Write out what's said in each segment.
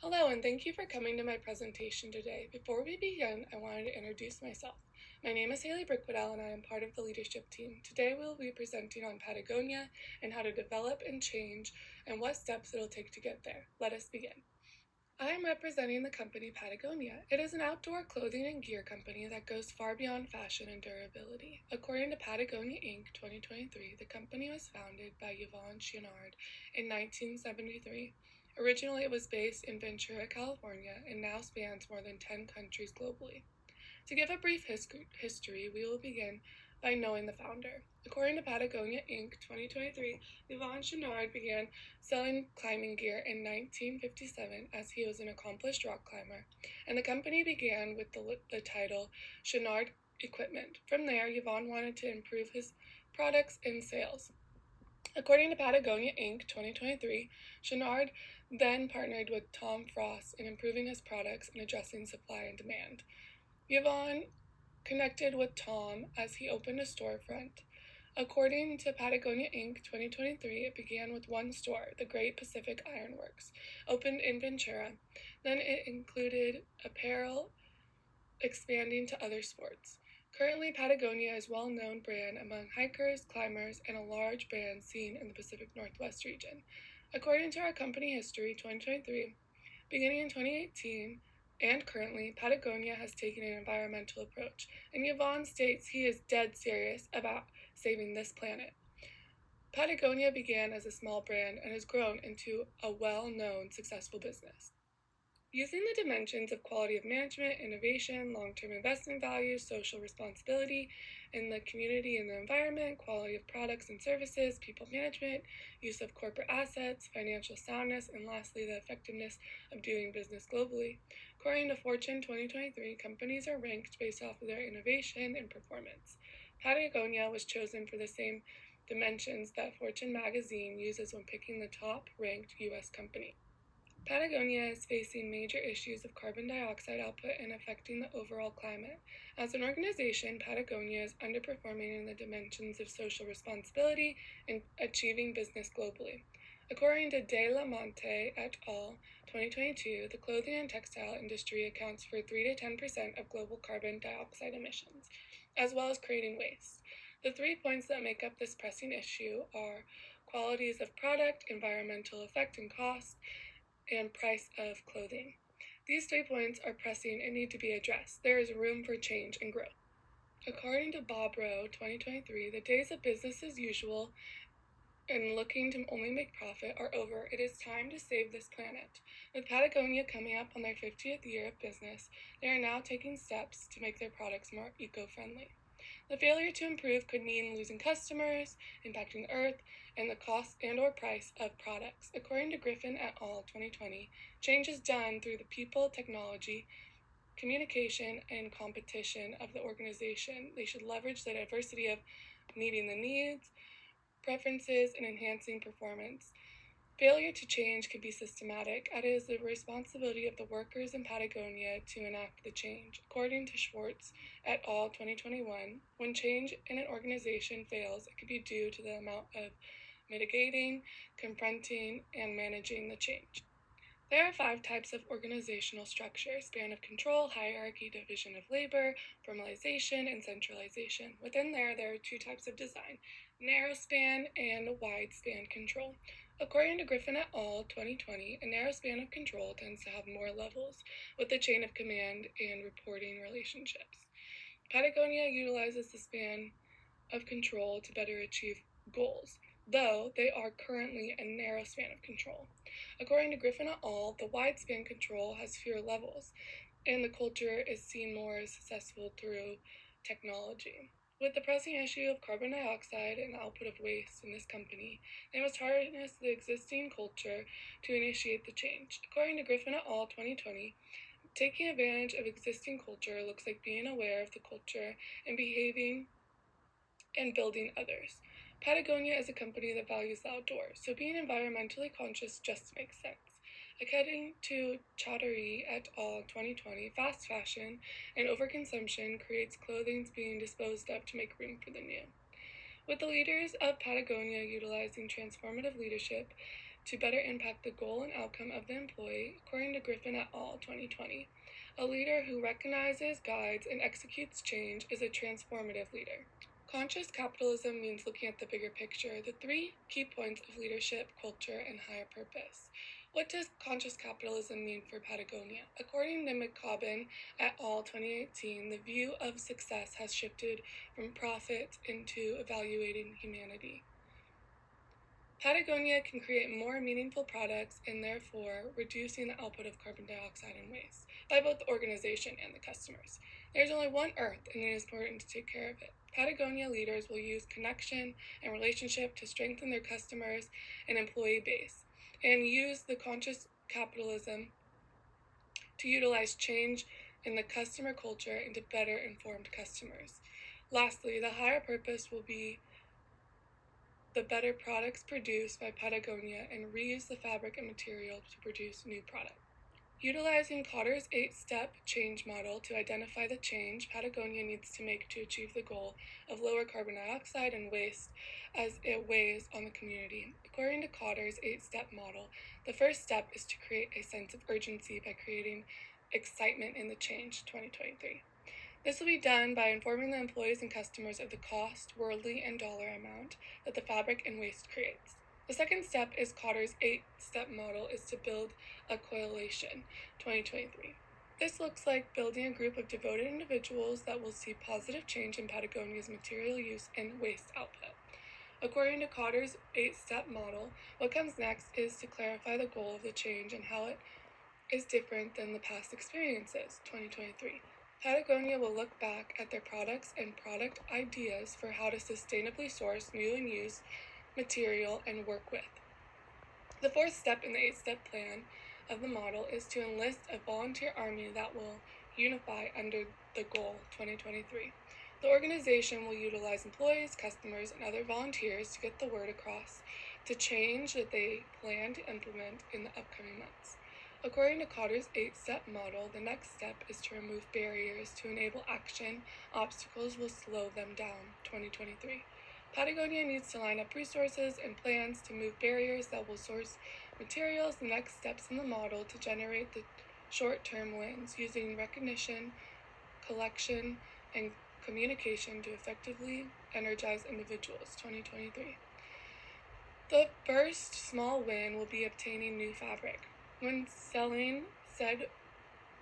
Hello, and thank you for coming to my presentation today. Before we begin, I wanted to introduce myself. My name is Haley Brickwoodell, and I am part of the leadership team. Today, we'll be presenting on Patagonia and how to develop and change, and what steps it'll take to get there. Let us begin. I am representing the company Patagonia. It is an outdoor clothing and gear company that goes far beyond fashion and durability. According to Patagonia Inc. 2023, the company was founded by Yvon Chouinard in 1973. Originally, it was based in Ventura, California, and now spans more than 10 countries globally. To give a brief history, we will begin by knowing the founder. According to Patagonia Inc. 2023, Yvon Chouinard began selling climbing gear in 1957 as he was an accomplished rock climber, and the company began with the title Chouinard Equipment. From there, Yvon wanted to improve his products and sales. According to Patagonia Inc. 2023, Chouinard then partnered with Tom Frost in improving his products and addressing supply and demand. Yvon connected with Tom as he opened a storefront. According to Patagonia Inc. 2023, it began with one store, the Great Pacific Iron Works, opened in Ventura. Then it included apparel, expanding to other sports. Currently, Patagonia is a well-known brand among hikers, climbers, and a large brand seen in the Pacific Northwest region. According to our company history 2023, beginning in 2018 and currently, Patagonia has taken an environmental approach, and Yvon states he is dead serious about saving this planet. Patagonia began as a small brand and has grown into a well-known, successful business. Using the dimensions of quality of management, innovation, long-term investment value, social responsibility in the community and the environment, quality of products and services, people management, use of corporate assets, financial soundness, and lastly, the effectiveness of doing business globally. According to Fortune 2023, companies are ranked based off of their innovation and performance. Patagonia was chosen for the same dimensions that Fortune magazine uses when picking the top-ranked U.S. company. Patagonia is facing major issues of carbon dioxide output and affecting the overall climate. As an organization, Patagonia is underperforming in the dimensions of social responsibility and achieving business globally. According to De La Monte et al. 2022, the clothing and textile industry accounts for 3 to 10% of global carbon dioxide emissions, as well as creating waste. The 3 points that make up this pressing issue are qualities of product, environmental effect and cost, and price of clothing. These 3 points are pressing and need to be addressed. There is room for change and growth. According to Bob Rowe, 2023, the days of business as usual and looking to only make profit are over. It is time to save this planet. With Patagonia coming up on their 50th year of business, they are now taking steps to make their products more eco-friendly. The failure to improve could mean losing customers, impacting the earth, and the cost and/or price of products. According to Griffin et al. 2020, change is done through the people, technology, communication, and competition of the organization. They should leverage the diversity of meeting the needs, preferences, and enhancing performance. Failure to change can be systematic, as it is the responsibility of the workers in Patagonia to enact the change. According to Schwartz et al. 2021, when change in an organization fails, it could be due to the amount of mitigating, confronting, and managing the change. There are 5 types of organizational structure: span of control, hierarchy, division of labor, formalization, and centralization. Within there are 2 types of design: narrow span and wide span control. According to Griffin et al. 2020, a narrow span of control tends to have more levels with the chain of command and reporting relationships. Patagonia utilizes the span of control to better achieve goals, though they are currently a narrow span of control. According to Griffin et al., the wide span control has fewer levels, and the culture is seen more as successful through technology. With the pressing issue of carbon dioxide and the output of waste in this company, they must harness the existing culture to initiate the change. According to Griffin et al. 2020, taking advantage of existing culture looks like being aware of the culture and behaving and building others. Patagonia is a company that values the outdoors, so being environmentally conscious just makes sense. According to Chaudhary et al. 2020, fast fashion and overconsumption creates clothing being disposed of to make room for the new. With the leaders of Patagonia utilizing transformative leadership to better impact the goal and outcome of the employee, according to Griffin et al. 2020. A leader who recognizes, guides, and executes change is a transformative leader. Conscious capitalism means looking at the bigger picture, the three key points of leadership, culture, and higher purpose. What does conscious capitalism mean for Patagonia? According to McCaubin et al. 2018, the view of success has shifted from profit into evaluating humanity. Patagonia can create more meaningful products and therefore reducing the output of carbon dioxide and waste by both the organization and the customers. There's only one Earth, and it is important to take care of it. Patagonia leaders will use connection and relationship to strengthen their customers and employee base, and use the conscious capitalism to utilize change in the customer culture into better informed customers. Lastly, the higher purpose will be the better products produced by Patagonia and reuse the fabric and material to produce new products. Utilizing Kotter's 8-step change model to identify the change Patagonia needs to make to achieve the goal of lower carbon dioxide and waste as it weighs on the community. According to Kotter's 8-step model, the first step is to create a sense of urgency by creating excitement in the change 2023. This will be done by informing the employees and customers of the cost, worldly, and dollar amount that the fabric and waste creates. The second step is Kotter's 8-step model is to build a coalition 2023. This looks like building a group of devoted individuals that will see positive change in Patagonia's material use and waste output. According to Kotter's 8-step model, what comes next is to clarify the goal of the change and how it is different than the past experiences 2023. Patagonia will look back at their products and product ideas for how to sustainably source new and used material and work with. The fourth step in the 8-step plan of the model is to enlist a volunteer army that will unify under the goal 2023. The organization will utilize employees, customers, and other volunteers to get the word across to change that they plan to implement in the upcoming months. According to Kotter's 8-step model, the next step is to remove barriers to enable action. Obstacles will slow them down 2023. Patagonia needs to line up resources and plans to move barriers that will source materials. The next steps in the model to generate the short-term wins using recognition, collection, and communication to effectively energize individuals 2023. The first small win will be obtaining new fabric when selling said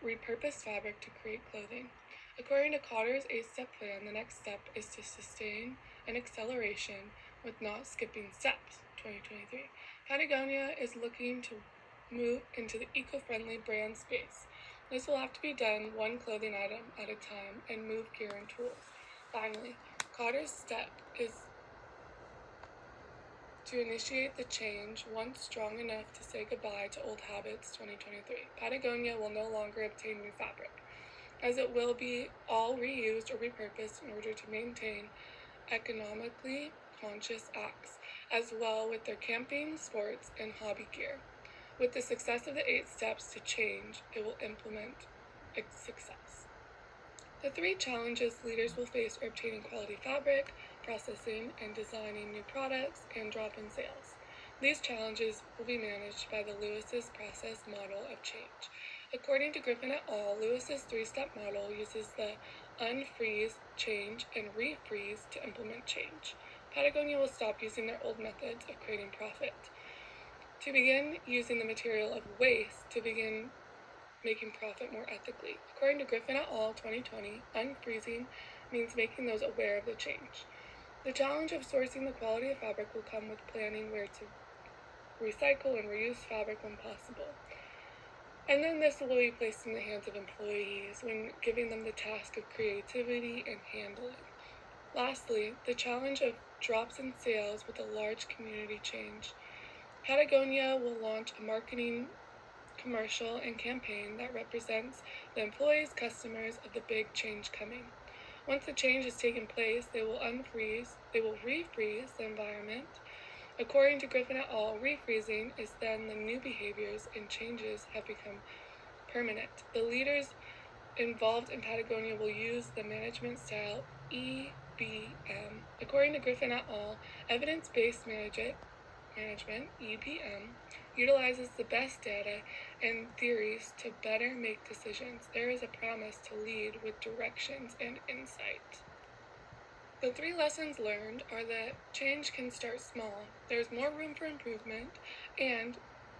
repurposed fabric to create clothing. According to Kotter's 8-step plan, the next step is to sustain an acceleration with not skipping steps 2023. Patagonia is looking to move into the eco-friendly brand space. This will have to be done one clothing item at a time and move gear and tools. Finally, Kotter's step is to initiate the change once strong enough to say goodbye to old habits 2023. Patagonia will no longer obtain new fabric, as it will be all reused or repurposed in order to maintain economically conscious acts, as well with their camping, sports, and hobby gear. With the success of the 8 steps to change, it will implement success. The 3 challenges leaders will face are obtaining quality fabric, processing and designing new products, and drop-in sales. These challenges will be managed by the Lewis's process model of change. According to Griffin et al., Lewis's 3-step model uses the unfreeze, change, and refreeze to implement change. Patagonia will stop using their old methods of creating profit to begin using the material of waste to begin making profit more ethically. According to Griffin et al. 2020, unfreezing means making those aware of the change. The challenge of sourcing the quality of fabric will come with planning where to recycle and reuse fabric when possible. And then this will be placed in the hands of employees when giving them the task of creativity and handling. Lastly, the challenge of drops in sales with a large community change. Patagonia will launch a marketing commercial and campaign that represents the employees, customers of the big change coming. Once the change has taken place, they will refreeze the environment. According to Griffin et al., refreezing is then the new behaviors and changes have become permanent. The leaders involved in Patagonia will use the management style EBM. According to Griffin et al., evidence-based management Management, EPM, utilizes the best data and theories to better make decisions. There is a promise to lead with directions and insight. The 3 lessons learned are that change can start small, there's more room for improvement, and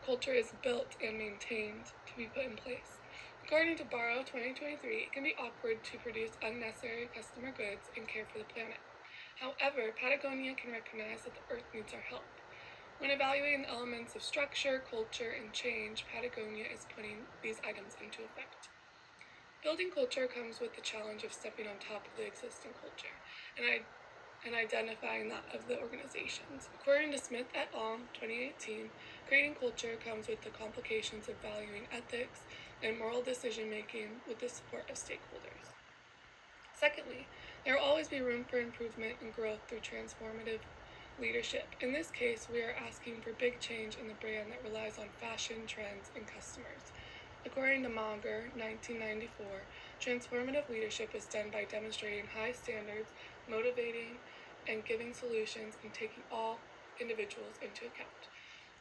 culture is built and maintained to be put in place. According to Barrow 2023, it can be awkward to produce unnecessary customer goods and care for the planet. However, Patagonia can recognize that the Earth needs our help. When evaluating the elements of structure, culture, and change, Patagonia is putting these items into effect. Building culture comes with the challenge of stepping on top of the existing culture and identifying that of the organizations. According to Smith et al. 2018, creating culture comes with the complications of valuing ethics and moral decision-making with the support of stakeholders. Secondly, there will always be room for improvement and growth through transformative leadership. In this case, we are asking for big change in the brand that relies on fashion, trends, and customers. According to Mager, 1994, transformative leadership is done by demonstrating high standards, motivating and giving solutions, and taking all individuals into account.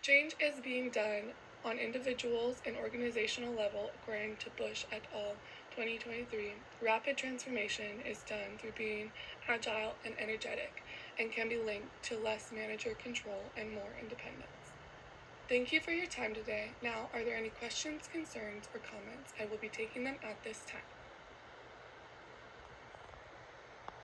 Change is being done on individuals and organizational level. According to Bush et al. 2023, rapid transformation is done through being agile and energetic, and can be linked to less manager control and more independence. Thank you for your time today. Now, are there any questions, concerns, or comments? I will be taking them at this time.